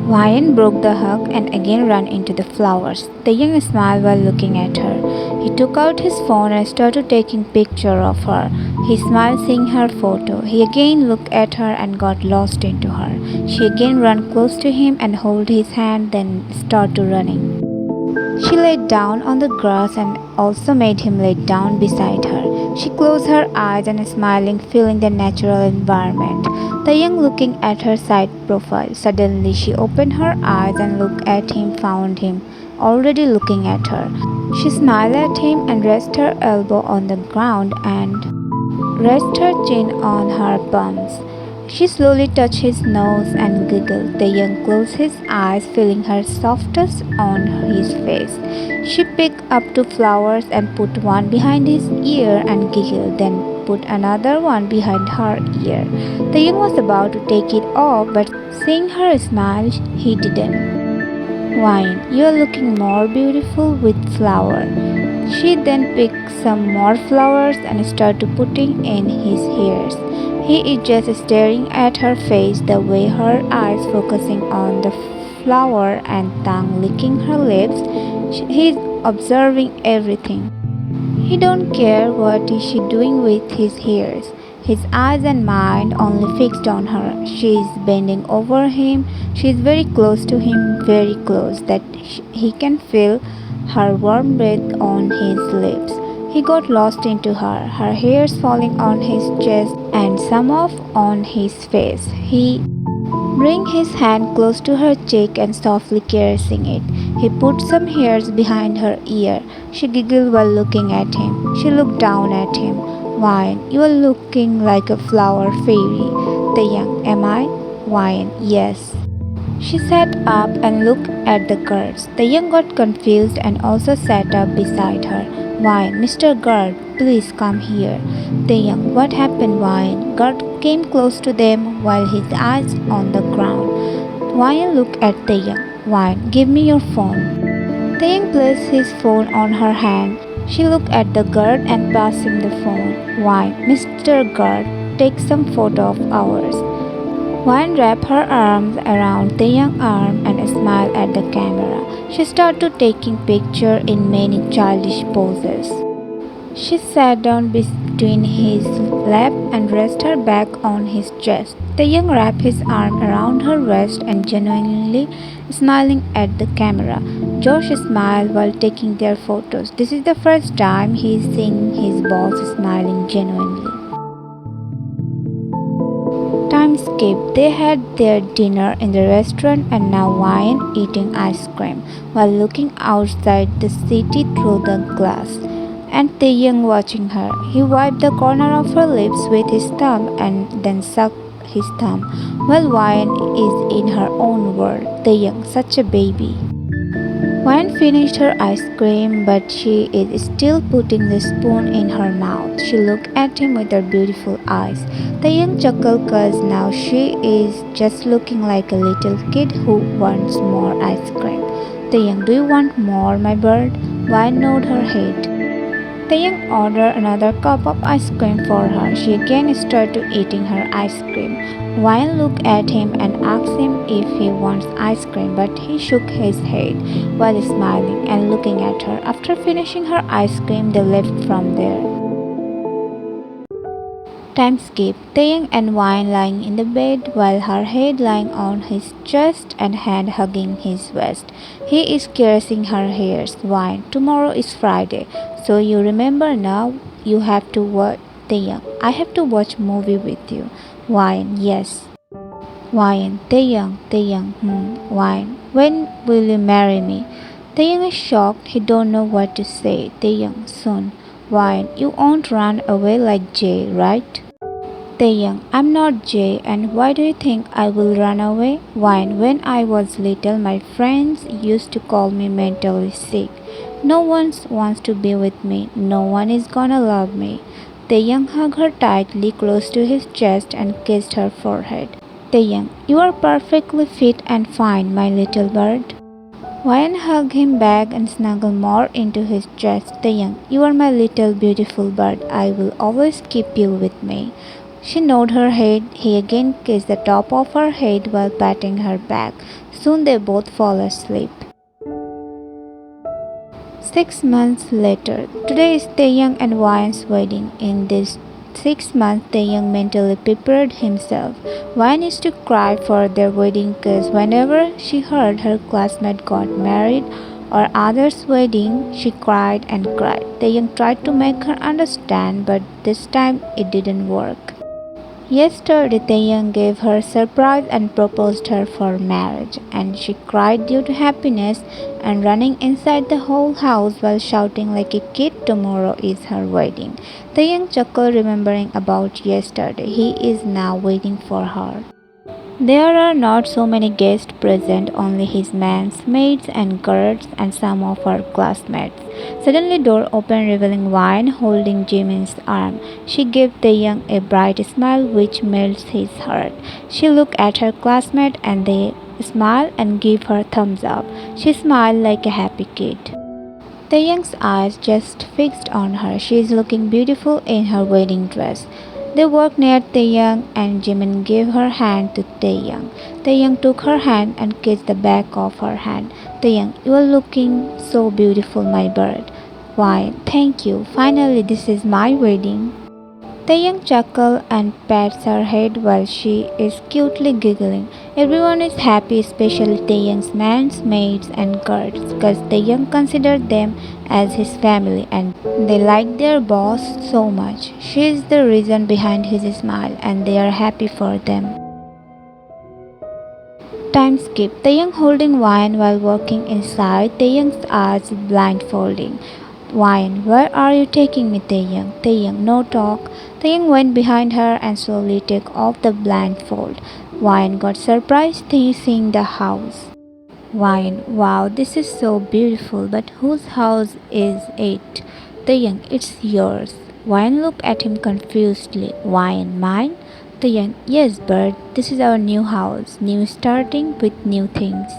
Ryan broke the hug and again ran into the flowers. The young smiled while looking at her. He took out his phone and started taking picture of her. He smiled seeing her photo. He again looked at her and got lost into her. She again ran close to him and held his hand, then started running. She lay down on the grass and also made him lay down beside her. She closed her eyes and smiling, feeling the natural environment. The young looking at her side profile. Suddenly she opened her eyes and looked at him, found him already looking at her. She smiled at him and rested her elbow on the ground and rest her chin on her palms. She slowly touched his nose and giggled. The young closed his eyes, feeling her softness on his face. She picked up two flowers and put one behind his ear and giggled, then put another one behind her ear. The young was about to take it off, but seeing her smile, he didn't. Wine, you are looking more beautiful with flower. She then picked some more flowers and started putting in his hairs. He is just staring at her face, the way her eyes focusing on the flower and tongue licking her lips. He is observing everything. He don't care what is she doing with his hairs. His eyes and mind only fixed on her. She is bending over him. She is very close to him, very close that he can feel her warm breath on his lips. He got lost into her hairs falling on his chest and some off on his face. He bring his hand close to her cheek and softly caressing it. He put some hairs behind her ear. She giggled while looking at him. She looked down at him. Wine, you are looking like a flower fairy. The young, am I? Wine, yes. She sat up and looked at the girls. The young got confused and also sat up beside her. Wine, Mr. Gard, please come here. The young, what happened, Wine? Gard came close to them while his eyes on the ground. Wine looked at the young. Wine, give me your phone. The young placed his phone on her hand. She looked at the guard and passed him the phone. Wine, Mr. Guard, take some photo of ours. Wine wrapped her arms around the young arm and smiled at the camera. She started taking pictures in many childish poses. She sat down between his lap and rested her back on his chest. The young wrapped his arm around her waist and genuinely smiling at the camera. Josh smiled while taking their photos. This is the first time he is seeing his boss smiling genuinely. Time skipped. They had their dinner in the restaurant and now Wine eating ice cream while looking outside the city through the glass. And the young watching her. He wiped the corner of her lips with his thumb and then sucked his thumb, while Wine is in her own world. The young, such a baby. Wine finished her ice cream, but she is still putting the spoon in her mouth. She looked at him with her beautiful eyes. The young chuckled cause now she is just looking like a little kid who wants more ice cream. The young, do you want more, my bird? Wine nodded her head. The young ordered another cup of ice cream for her. She again started eating her ice cream. Wine looked at him and asked him if he wants ice cream, but he shook his head while smiling and looking at her. After finishing her ice cream, they left from there. Time skipped. The young and Wine lying in the bed while her head lying on his chest and hand hugging his waist. He is caressing her hairs. Wine, tomorrow is Friday, so you remember now you have to watch. The young, I have to watch movie with you. Wine, yes. Wine, the young, Wine, when will you marry me? The young is shocked. He don't know what to say. The young, soon. Wine, you won't run away like Jay, right? The young, I'm not Jay, and why do you think I will run away? Wine, when I was little, my friends used to call me mentally sick. No one wants to be with me. No one is gonna love me. The young hugged her tightly close to his chest and kissed her forehead. The young, you are perfectly fit and fine, my little bird. Wine hugged him back and snuggled more into his chest. The young, you are my little beautiful bird. I will always keep you with me. She nodded her head. He again kissed the top of her head while patting her back. Soon they both fall asleep. 6 months later, today is Taeyang and Wyan's wedding. In this 6 months, Taeyang mentally prepared himself. Wyan used to cry for their wedding because whenever she heard her classmate got married or others' wedding, she cried and cried. Taeyang tried to make her understand, but this time it didn't work. Yesterday, Taeyang gave her a surprise and proposed her for marriage, and she cried due to happiness and running inside the whole house while shouting like a kid, "Tomorrow is her wedding." Taeyang chuckled, remembering about yesterday. He is now waiting for her. There are not so many guests present, only his mans, maids and guards and some of her classmates. Suddenly door opened, revealing Wine holding Jimin's arm. She gave Taeyang a bright smile which melts his heart. She looked at her classmate and they smiled and gave her thumbs up. She smiled like a happy kid. Taeyang's eyes just fixed on her. She is looking beautiful in her wedding dress. They walked near Taeyang and Jimin gave her hand to Taeyang. Taeyang took her hand and kissed the back of her hand. "Taeyang, you are looking so beautiful, my bird." "Why, thank you. Finally, this is my wedding." Taeyang chuckles and pats her head while she is cutely giggling. Everyone is happy, especially Taeyang's mans, maids, and guards, because Taeyang considered them as his family and they like their boss so much. She is the reason behind his smile and they are happy for them. Time skip. Taeyang holding wine while walking inside. Taeyang's eyes blindfolding. "Wine, where are you taking me, Taeyang?" "Taeyang, no talk." Taeyang went behind her and slowly took off the blindfold. Wine got surprised seeing the house. Wine, "Wow, this is so beautiful, but whose house is it?" "Taeyang, it's yours." Wine looked at him confusedly. "Wine, mine?" "Taeyang, yes, but this is our new house, new starting with new things."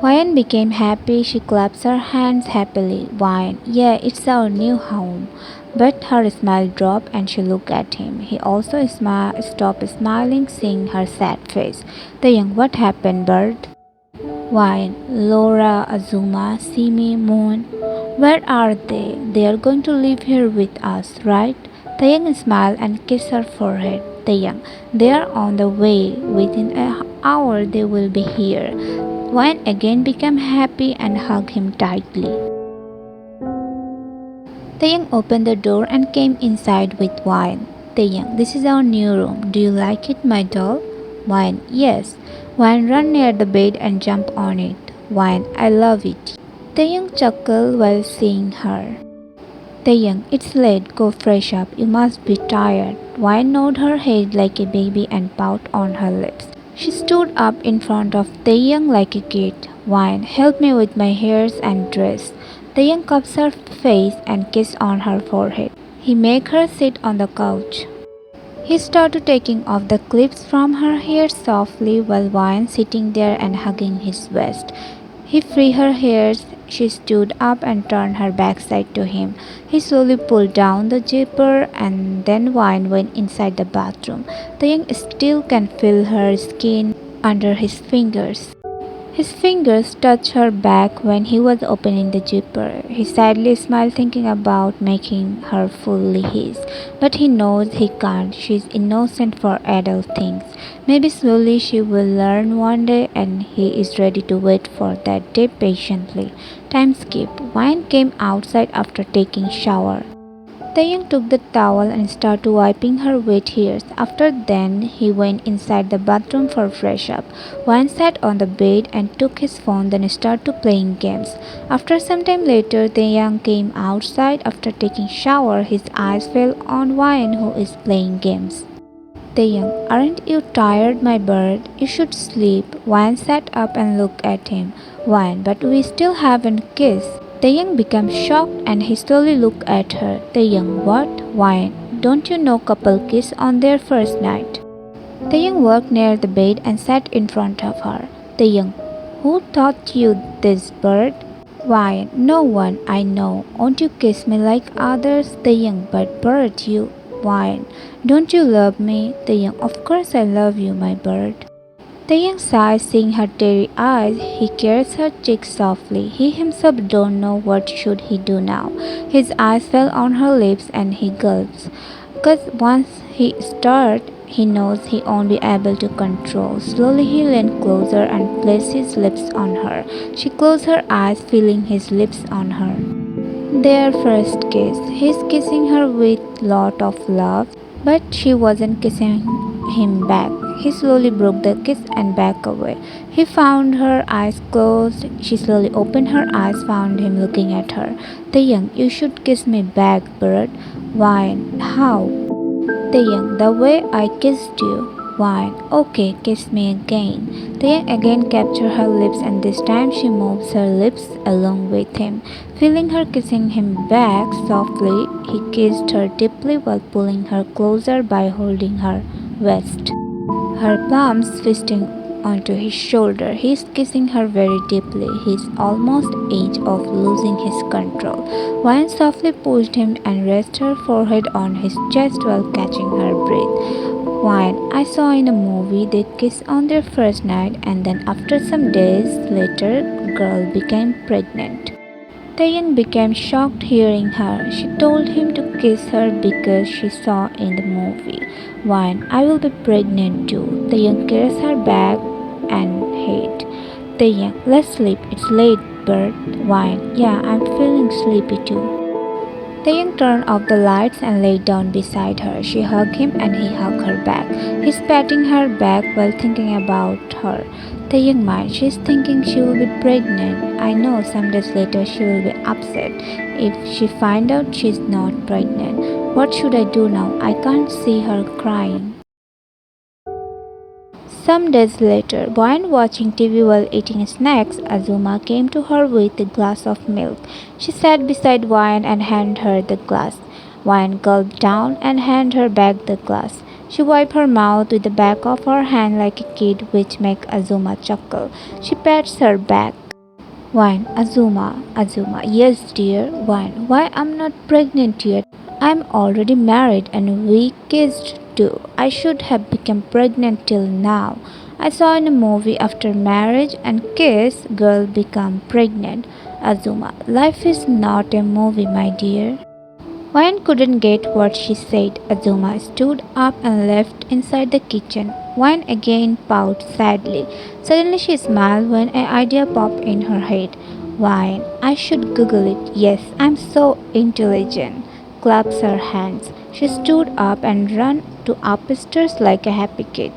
Wyan became happy. She claps her hands happily. "Wyan, yeah, it's our new home." But her smile dropped and she looked at him. He also stopped smiling, seeing her sad face. "Taeyang, what happened, bird?" "Wyan, Laura, Azuma, Simi, Moon. Where are they? They are going to live here with us, right?" Taeyang smiled and kissed her forehead. "Taeyang, they are on the way. Within an hour they will be here." Wyan again became happy and hugged him tightly. Taeyang opened the door and came inside with Wyan. "Taeyang, this is our new room. Do you like it, my doll?" Wyan, "Yes." Wyan ran near the bed and jumped on it. Wyan, "I love it." Taeyang chuckled while seeing her. "Taeyang, it's late. Go fresh up. You must be tired." Wyan nodded her head like a baby and pouted on her lips. She stood up in front of Taeyang like a kid. "Wyan, help me with my hairs and dress." Taeyang cups her face and kissed on her forehead. He made her sit on the couch. He started taking off the clips from her hair softly while Wyan sitting there and hugging his waist. He freed her hairs. She stood up and turned her backside to him. He slowly pulled down the zipper and then Wyan went inside the bathroom. Taeyang still can feel her skin under his fingers. His fingers touched her back when he was opening the zipper. He sadly smiled, thinking about making her fully his. But he knows he can't. She's innocent for adult things. Maybe slowly she will learn one day, and he is ready to wait for that day patiently. Time skip. Wine came outside after taking shower. Taeyang took the towel and started wiping her wet hairs. After then, he went inside the bathroom for fresh up. Wyan sat on the bed and took his phone, then started playing games. After some time later, Taeyang came outside after taking shower. His eyes fell on Wyan, who is playing games. "Taeyang, aren't you tired, my bird? You should sleep." Wyan sat up and looked at him. "Wyan, but we still haven't kissed." Taeyang became shocked and he slowly looked at her. "Taeyang, what? Wyan, don't you know couple kiss on their first night?" Taeyang walked near the bed and sat in front of her. "Taeyang, who taught you this, bird?" "Wyan, no one I know. Won't you kiss me like others?" "Taeyang, but bird, you..." Wine. Don't you love me? The young, of course I love you, my bird. The young sighed, seeing her teary eyes. He caressed her cheek softly. He himself don't know what should he do now. His eyes fell on her lips and he gulped. Cause once he stirred, he knows he won't be able to control. Slowly he leaned closer and placed his lips on her. She closed her eyes, feeling his lips on her. Their first kiss. He's kissing her with lot of love, but she wasn't kissing him back. He slowly broke the kiss and backed away. He found her eyes closed. She slowly opened her eyes, found him looking at her. The young, you should kiss me back, bird. Why? How? The young, the way I kissed you. Why? Okay, kiss me again. The young again captured her lips and this time she moves her lips along with him. Feeling her kissing him back softly, he kissed her deeply while pulling her closer by holding her waist. Her palms twisting onto his shoulder. He's kissing her very deeply. He's almost edge of losing his control. Wine softly pushed him and rested her forehead on his chest while catching her breath. Wine, I saw in a movie they kiss on their first night and then after some days later girl became pregnant. Tayan became shocked hearing her. She told him to kiss her because she saw in the movie. Wine, I will be pregnant too. Tayan caressed her back and head. Tayan, let's sleep. It's late, bird. Wine, yeah, I'm feeling sleepy too. Taeyang turned off the lights and lay down beside her. She hugged him and he hugged her back. He's patting her back while thinking about her. Taeyang mind, she's thinking she will be pregnant. I know some days later she will be upset if she finds out she's not pregnant. What should I do now? I can't see her crying. Some days later, while watching TV while eating snacks, Azuma came to her with a glass of milk. She sat beside Wine and handed her the glass. Wine gulped down and handed her back the glass. She wiped her mouth with the back of her hand like a kid, which made Azuma chuckle. She pats her back. Wine, Azuma, yes dear, Wine, why I'm not pregnant yet? I'm already married and we kissed too. I should have become pregnant till now. I saw in a movie after marriage and kiss, girl become pregnant. Azuma, life is not a movie, my dear. Wine couldn't get what she said. Azuma stood up and left inside the kitchen. Wine again pouted sadly. Suddenly she smiled when an idea popped in her head. Wine, I should Google it. Yes, I'm so intelligent. Claps her hands. She stood up and ran to upstairs like a happy kid.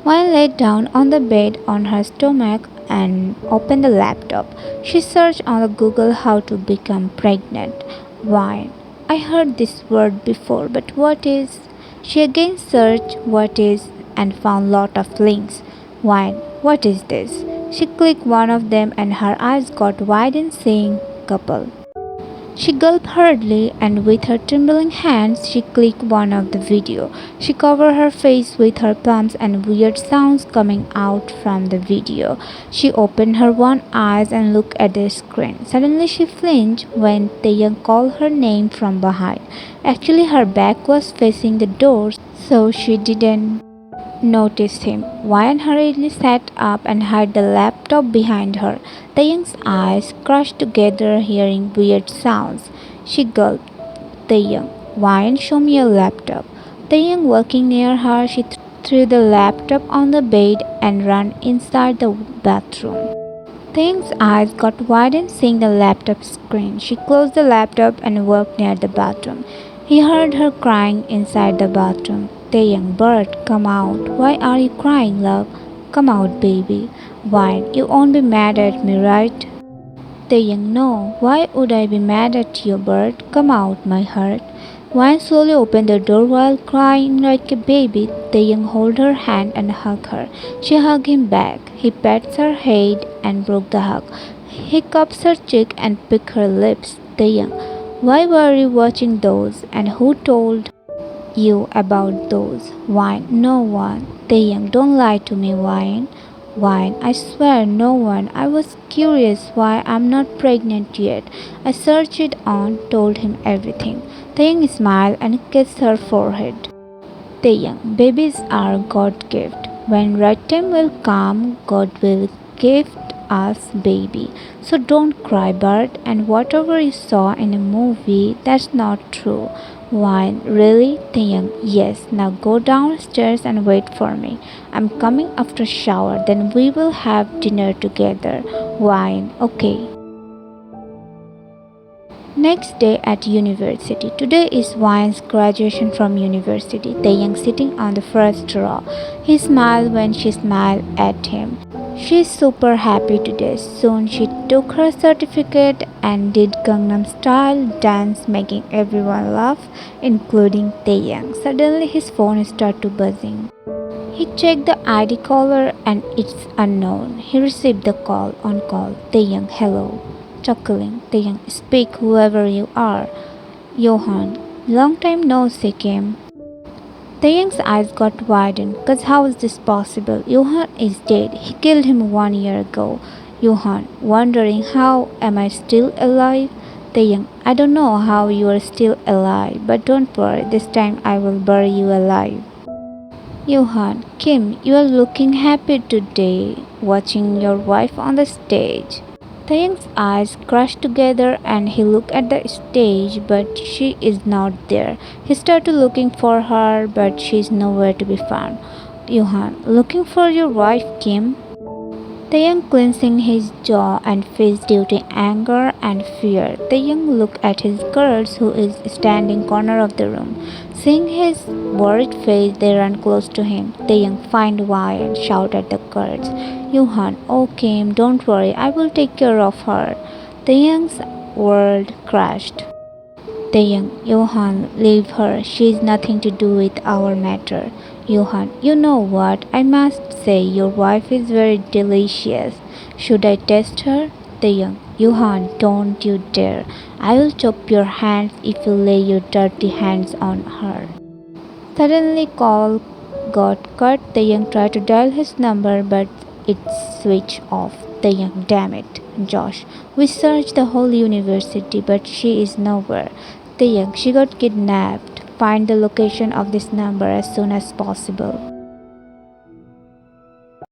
Wine lay down on the bed on her stomach and opened the laptop. She searched on the Google how to become pregnant. Wine. I heard this word before, but what is? She again searched what is and found lot of links. Wine. What is this? She clicked one of them and her eyes got wide in seeing couple. She gulped hurriedly and with her trembling hands she clicked one of the video. She covered her face with her palms and weird sounds coming out from the video. She opened her one eyes and looked at the screen. Suddenly she flinched when Taeyang called her name from behind. Actually her back was facing the door so she didn't noticed him. Wyan hurriedly sat up and hid the laptop behind her. The young's eyes crushed together, hearing weird sounds. She gulped. The young, Wyan, show me your laptop. The young, walking near her, she threw the laptop on the bed and ran inside the bathroom. Thing's eyes got widened seeing the laptop screen. She closed the laptop and walked near the bathroom. He heard her crying inside the bathroom. The young bird, come out. Why are you crying, love? Come out, baby. Why, you won't be mad at me, right? The young, no. Why would I be mad at you, bird? Come out, my heart. Wine slowly opened the door while crying like a baby. The young held her hand and hugged her. She hugged him back. He pats her head and broke the hug. He cups her cheek and picked her lips. The young, why were you watching those? And who told you about those? Wine, no one. The young, don't lie to me, Wine. Wine, I swear no one. I was curious why I'm not pregnant yet. I searched it on, told him everything. Taeyang smiled and kissed her forehead. Taeyang, babies are God gift. When right time will come, God will gift us baby. So don't cry, bird. And whatever you saw in a movie, that's not true. Wine, really? Taeyang, yes. Now go downstairs and wait for me. I'm coming after shower. Then we will have dinner together. Wine, okay. Next day at university. Today is Wine's graduation from university. Taeyang sitting on the first row. He smiled when she smiled at him. She's super happy today. Soon she took her certificate and did Gangnam style dance making everyone laugh, including Taeyang. Suddenly his phone started buzzing. He checked the ID caller and it's unknown. He received the call on call. Taeyang, hello. Chuckling, Taeyang, speak whoever you are. Johan, long time no see, Kim. Taeyang's eyes got widened. Cause how is this possible? Johan is dead. He killed him 1 year ago. Johan, wondering how am I still alive? Taeyang, I don't know how you are still alive, but don't worry, this time I will bury you alive. Johan, Kim, you are looking happy today, watching your wife on the stage. Taeyang's eyes crashed together and he looked at the stage, but she is not there. He started looking for her, but she is nowhere to be found. Johan, looking for your wife, Kim? Taeyang clenched his jaw and faced due to anger and fear. Taeyang looked at his girls who is standing corner of the room. Seeing his worried face, they ran close to him. Taeyang, find why and shout at the girls. Yuhan, oh Kim, don't worry, I will take care of her. Taeyang's world crashed. Taeyang, Johan, leave her. She is nothing to do with our matter. Johan, you know what? I must say your wife is very delicious. Should I test her? Taeyang, Johan, don't you dare. I will chop your hands if you lay your dirty hands on her. Suddenly call got cut. Taeyang tried to dial his number but it switched off. Taeyang, damn it. Josh, we searched the whole university but she is nowhere. Taeyang, she got kidnapped. Find the location of this number as soon as possible.